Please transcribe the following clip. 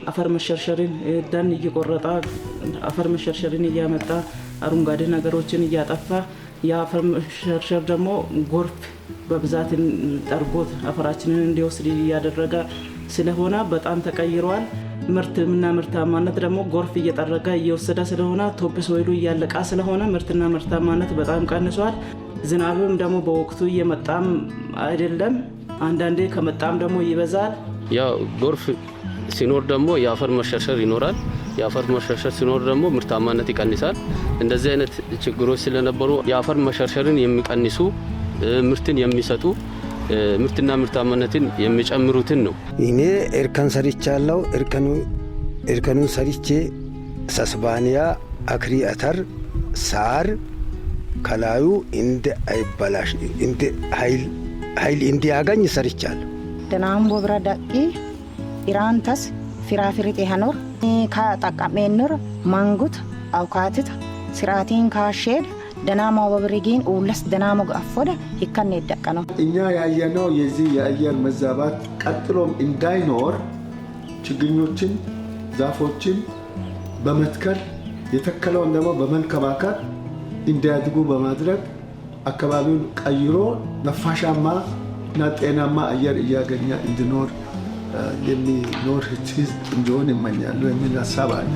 አፈር መሸርሸርን ደን እየቆረጠ አፈር መሸርሸርን እያመጣ አረንጓዴ ነገሮችን እያጠፋ የአፈር መሸርሸር ደግሞ ጎርፍ በብዛት ጠርጎት አፈራችንን እንዲወስድ እያደረገ ስለሆነ በጣም ተቀይሯል። ምርትና ምርታማነት ደግሞ ጎርፍ እየጠረገ እየወሰደ ስለሆነ ቶፕ ሶይሉ እያለቀ ስለሆነ ምርትና ምርታማነት በጣም ቀንሷል። ዝናብም ደግሞ በወቅቱ እየመጣም አይደለም። አንዳንዴ ከመጣም ደግሞ ይበዛል። ያው ጎርፍ ሲኖር ደግሞ የአፈር መሸርሸር ይኖራል። የአፈር መሸርሸር ሲኖር ደግሞ ምርታማነት ይቀንሳል። እንደዚህ አይነት ችግሮች ስለነበሩ የአፈር መሸርሸርን የሚቀንሱ ምርትን የሚሰጡ ምርትና ምርታማነትን የሚጨምሩትን ነው። እኔ እርከን ሰርቻለሁ። እርከኑን ሰርቼ ሰስባንያ አክሪ አተር ሳር ከላዩ እንደ አይበላሽ እንደ ኃይል እንዲያገኝ ሰርቻለሁ። ደናም ወብራዳቂ ኢራንታስ ፍራፍሬ ሀኖር ካጣቃሜንር ማንጉት አውካትት ስራቲን ካሼድ ደናማ ወብሪጊን ኡለስ ደናሞ ጋፎደ ይከነ ይደቀነው እኛ ያየነው የዚህ የአየር መዛባት ቀጥሎም እንዳይኖር ችግኞችን ዛፎችን በመትከል የተከለውን ደግሞ በመንከባከብ እንዲያድጉ በማድረግ አካባቢውን ቀይሮ ነፋሻማ እና ጤናማ አየር እያገኘ እንዲኖር የሚኖር ህዝብ እንዲሆን ይመኛሉ የሚል ሀሳብ አለ።